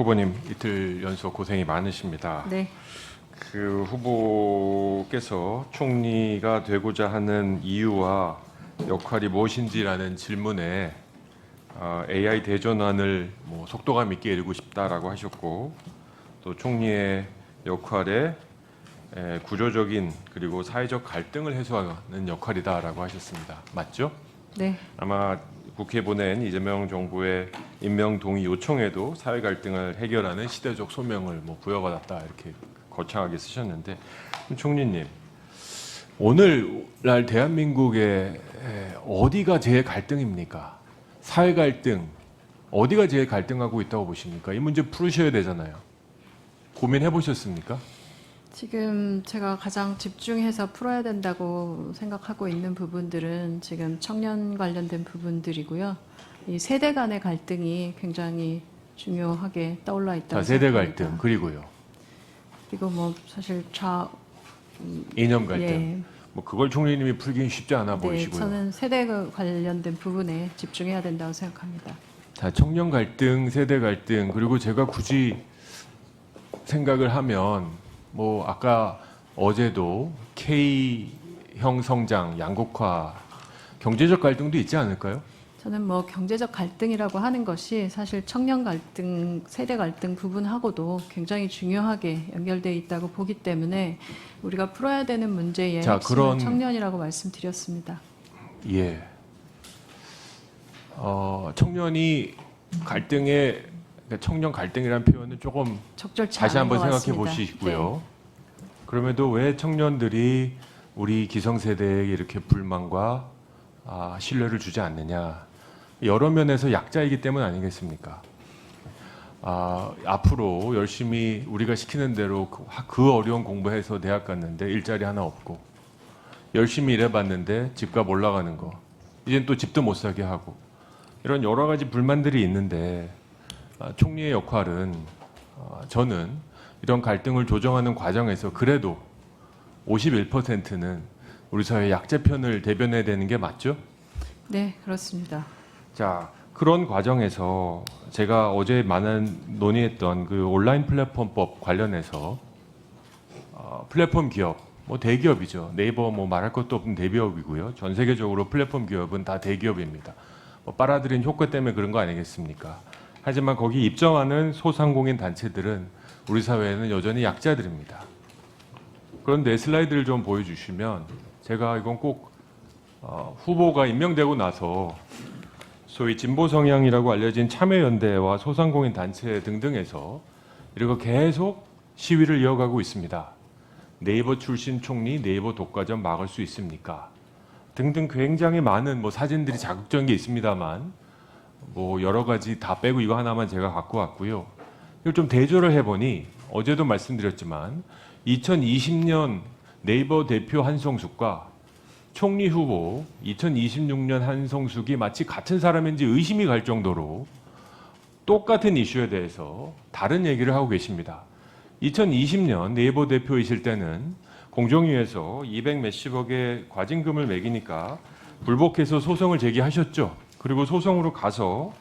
후보님 이틀 연속 고생이 많으십니다. 네. 그 후보께서 총리가 되고자 하는 이유와 역할이 무엇인지라는 질문에 AI 대전환을 속도감 있게 이루고 싶다라고 하셨고, 또 총리의 역할에 구조적인 그리고 사회적 갈등을 해소하는 역할이다라고 하셨습니다. 맞죠? 네. 아마 국회에 보낸 이재명 정부의 임명 동의 요청에도 사회 갈등을 해결하는 시대적 소명을 부여받았다 이렇게 거창하게 쓰셨는데, 총리님, 오늘날 대한민국의 어디가 제일 갈등입니까? 사회 갈등 어디가 제일 갈등하고 있다고 보십니까? 이 문제 풀으셔야 되잖아요. 고민해 보셨습니까? 지금 제가 가장 집중해서 풀어야 된다고 생각하고 있는 부분들은 지금 청년 관련된 부분들이고요. 이 세대 간의 갈등이 굉장히 중요하게 떠올라 있다고 세대 생각합니다. 갈등 그리고요. 그리고 사실 이념 갈등. 예. 그걸 총리님이 풀기는 쉽지 않아 네, 보이시고요. 저는 세대 관련된 부분에 집중해야 된다고 생각합니다. 자, 청년 갈등, 세대 갈등, 그리고 제가 굳이 생각을 하면 아까 어제도 K형 성장, 양극화, 경제적 갈등도 있지 않을까요? 저는 경제적 갈등이라고 하는 것이 사실 청년 갈등, 세대 갈등 부분하고도 굉장히 중요하게 연결되어 있다고 보기 때문에 우리가 풀어야 되는 문제의 핵심은 청년이라고 말씀드렸습니다. 예. 청년이 갈등에 청년 갈등이라는 표현은 조금 적절치 다시 않은 한번 것 생각해 같습니다. 보시고요. 그럼에도 왜 청년들이 우리 기성세대에게 이렇게 불만과 신뢰를 주지 않느냐? 여러 면에서 약자이기 때문 아니겠습니까? 앞으로 열심히 우리가 시키는 대로 그 어려운 공부해서 대학 갔는데 일자리 하나 없고, 열심히 일해봤는데 집값 올라가는 거, 이젠 또 집도 못 사게 하고, 이런 여러 가지 불만들이 있는데 총리의 역할은 저는 이런 갈등을 조정하는 과정에서 그래도 51%는 우리 사회 약자 편을 대변해야 되는 게 맞죠? 네, 그렇습니다. 자, 그런 과정에서 제가 어제 논의했던 그 온라인 플랫폼법 관련해서 플랫폼 기업, 대기업이죠. 네이버 말할 것도 없는 대기업이고요. 전 세계적으로 플랫폼 기업은 다 대기업입니다. 빨아들인 효과 때문에 그런 거 아니겠습니까? 하지만 거기 입점하는 소상공인 단체들은 우리 사회에는 여전히 약자들입니다. 그런데 슬라이드를 좀 보여주시면, 제가 이건 꼭 후보가 임명되고 나서 소위 진보 성향이라고 알려진 참여연대와 소상공인 단체 등등에서 이렇게 계속 시위를 이어가고 있습니다. 네이버 출신 총리 네이버 독과점 막을 수 있습니까? 등등 굉장히 많은 사진들이 자극적인 게 있습니다만 여러 가지 다 빼고 이거 하나만 제가 갖고 왔고요. 이걸 좀 대조를 해보니 어제도 말씀드렸지만 2020년 네이버 대표 한성숙과 총리 후보 2026년 한성숙이 마치 같은 사람인지 의심이 갈 정도로 똑같은 이슈에 대해서 다른 얘기를 하고 계십니다. 2020년 네이버 대표이실 때는 공정위에서 200 몇십억의 과징금을 매기니까 불복해서 소송을 제기하셨죠. 그리고 소송으로 가서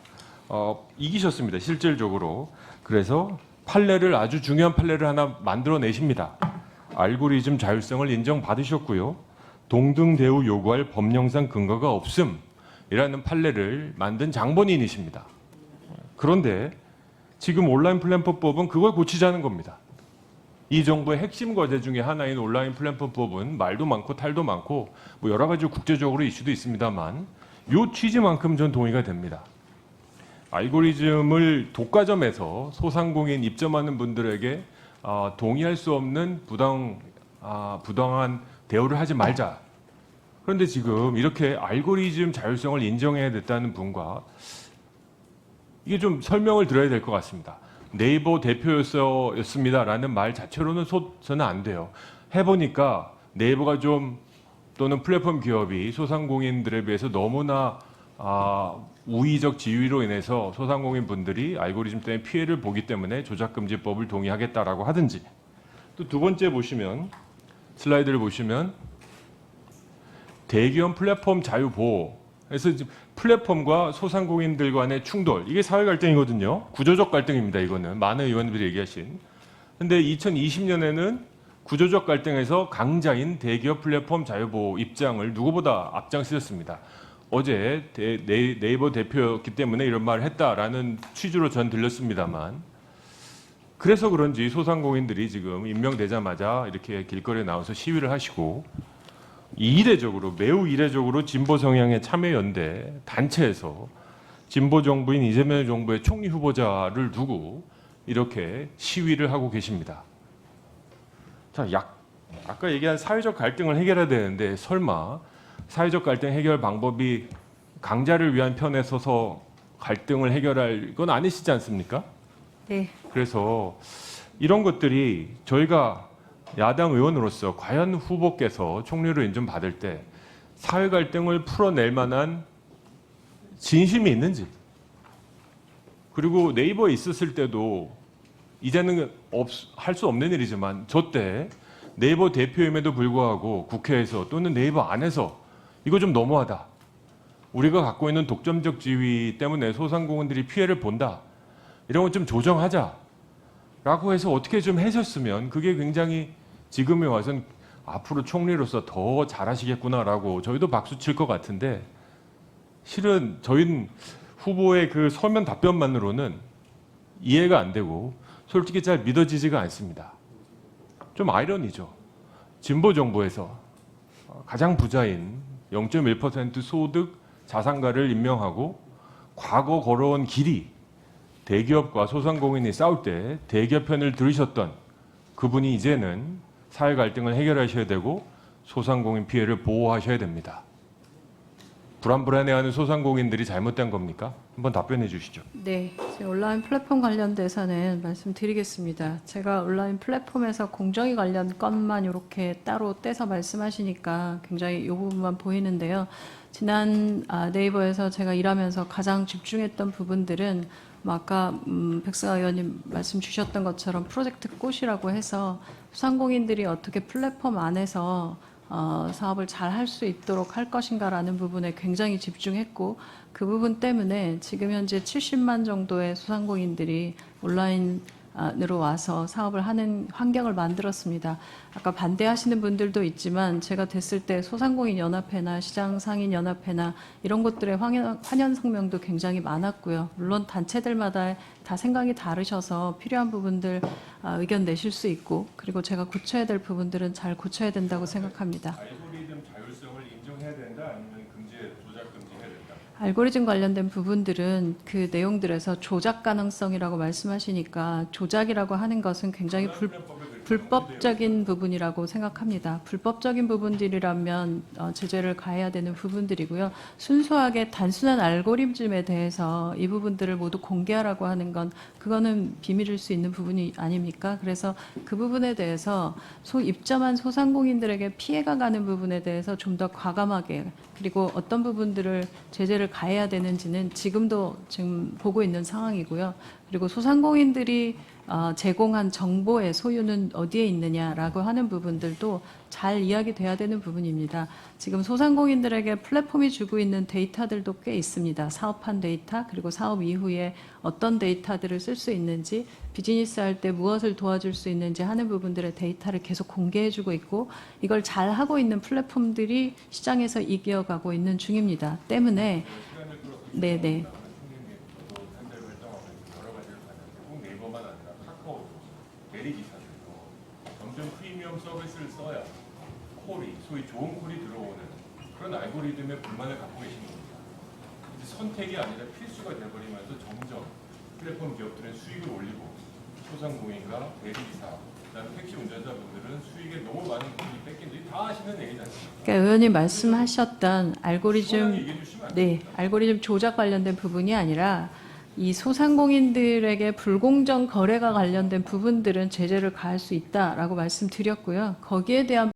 이기셨습니다. 실질적으로. 그래서 아주 중요한 판례를 하나 만들어내십니다. 알고리즘 자율성을 인정받으셨고요. 동등 대우 요구할 법령상 근거가 없음이라는 판례를 만든 장본인이십니다. 그런데 지금 온라인 플랫폼법은 그걸 고치자는 겁니다. 이 정부의 핵심 과제 중에 하나인 온라인 플랫폼법은 말도 많고 탈도 많고 여러 가지 국제적으로 이슈도 있습니다만 이 취지만큼 전 동의가 됩니다. 알고리즘을 독과점해서 소상공인 입점하는 분들에게 동의할 수 없는 부당한 대우를 하지 말자. 그런데 지금 이렇게 알고리즘 자율성을 인정해야 됐다는 분과 이게 좀 설명을 드려야 될 것 같습니다. 네이버 대표였습니다라는 말 자체로는 저는 안 돼요. 해보니까 네이버가 또는 플랫폼 기업이 소상공인들에 비해서 너무나 우위적 지위로 인해서 소상공인 분들이 알고리즘 때문에 피해를 보기 때문에 조작금지법을 동의하겠다라고 하든지, 또 두 번째 슬라이드를 보시면 대기업 플랫폼 자유 보호에서 플랫폼과 소상공인들 간의 충돌, 이게 사회 갈등이거든요. 구조적 갈등입니다. 이거는 많은 의원들이 얘기하신. 근데 2020년에는 구조적 갈등에서 강자인 대기업 플랫폼 자유보호 입장을 누구보다 앞장서셨습니다. 어제 네이버 대표였기 때문에 이런 말을 했다라는 취지로 전 들렸습니다만, 그래서 그런지 소상공인들이 지금 임명되자마자 이렇게 길거리에 나와서 시위를 하시고, 이례적으로, 매우 이례적으로 진보 성향의 참여연대 단체에서 진보 정부인 이재명 정부의 총리 후보자를 두고 이렇게 시위를 하고 계십니다. 자, 아까 얘기한 사회적 갈등을 해결해야 되는데, 설마 사회적 갈등 해결 방법이 강자를 위한 편에 서서 갈등을 해결할 건 아니시지 않습니까? 네. 그래서 이런 것들이 저희가 야당 의원으로서 과연 후보께서 총리로 인정받을 때 사회 갈등을 풀어낼 만한 진심이 있는지, 그리고 네이버에 있었을 때도 이제는 할 수 없는 일이지만 저 때 네이버 대표임에도 불구하고 국회에서 또는 네이버 안에서 이거 좀 너무하다, 우리가 갖고 있는 독점적 지위 때문에 소상공인들이 피해를 본다, 이런 거 좀 조정하자 라고 해서 어떻게 좀 하셨으면 그게 굉장히 지금에 와서는 앞으로 총리로서 더 잘하시겠구나라고 저희도 박수 칠 것 같은데, 실은 저희는 후보의 그 서면 답변만으로는 이해가 안 되고 솔직히 잘 믿어지지가 않습니다. 좀 아이러니죠. 진보 정부에서 가장 부자인 0.1% 소득 자산가를 임명하고 과거 걸어온 길이 대기업과 소상공인이 싸울 때 대기업 편을 들으셨던 그분이 이제는 사회 갈등을 해결하셔야 되고 소상공인 피해를 보호하셔야 됩니다. 불안불안해하는 소상공인들이 잘못된 겁니까? 한번 답변해 주시죠. 네, 온라인 플랫폼 관련돼서는 말씀드리겠습니다. 제가 온라인 플랫폼에서 공정위 관련 건만 이렇게 따로 떼서 말씀하시니까 굉장히 이 부분만 보이는데요. 지난 네이버에서 제가 일하면서 가장 집중했던 부분들은 아까 백승아 의원님 말씀 주셨던 것처럼 프로젝트 꽃이라고 해서 소상공인들이 어떻게 플랫폼 안에서 사업을 잘 할 수 있도록 할 것인가라는 부분에 굉장히 집중했고, 그 부분 때문에 지금 현재 70만 정도의 소상공인들이 온라인으로 와서 사업을 하는 환경을 만들었습니다. 아까 반대하시는 분들도 있지만 제가 됐을 때 소상공인연합회나 시장상인연합회나 이런 것들의 환연 성명도 굉장히 많았고요. 물론 단체들마다 다 생각이 다르셔서 필요한 부분들 의견 내실 수 있고, 그리고 제가 고쳐야 될 부분들은 잘 고쳐야 된다고 생각합니다. 알고리즘 자율성을 인정해야 된다, 아니면 조작 금지해야 된다? 알고리즘 관련된 부분들은 그 내용들에서 조작 가능성이라고 말씀하시니까, 조작이라고 하는 것은 굉장히 불법적인 부분이라고 생각합니다. 불법적인 부분들이라면 제재를 가해야 되는 부분들이고요. 순수하게 단순한 알고리즘에 대해서 이 부분들을 모두 공개하라고 하는 건 그거는 비밀일 수 있는 부분이 아닙니까? 그래서 그 부분에 대해서 입점한 소상공인들에게 피해가 가는 부분에 대해서 좀 더 과감하게, 그리고 어떤 부분들을 제재를 가해야 되는지는 지금도 지금 보고 있는 상황이고요. 그리고 소상공인들이 제공한 정보의 소유는 어디에 있느냐라고 하는 부분들도 잘 이야기돼야 되는 부분입니다. 지금 소상공인들에게 플랫폼이 주고 있는 데이터들도 꽤 있습니다. 사업한 데이터, 그리고 사업 이후에 어떤 데이터들을 쓸 수 있는지, 비즈니스 할 때 무엇을 도와줄 수 있는지 하는 부분들의 데이터를 계속 공개해주고 있고, 이걸 잘 하고 있는 플랫폼들이 시장에서 이겨가고 있는 중입니다. 때문에 네네. 대리기사들도 점점 프리미엄 서비스를 써야 소위 좋은 콜이 들어오는 그런 알고리즘에 불만을 갖고 계신 겁니다. 이제 선택이 아니라 필수가 되어버리면서 점점 플랫폼 기업들은 수익을 올리고 소상공인과 대리기사, 그다음에 택시 운전자분들은 수익에 너무 많은 부분이 뺏긴지 다 아시는 얘기지 않습니까? 그러니까 의원님 말씀하셨던 알고리즘 조작 관련된 부분이 아니라 이 소상공인들에게 불공정 거래가 관련된 부분들은 제재를 가할 수 있다라고 말씀드렸고요. 거기에 대한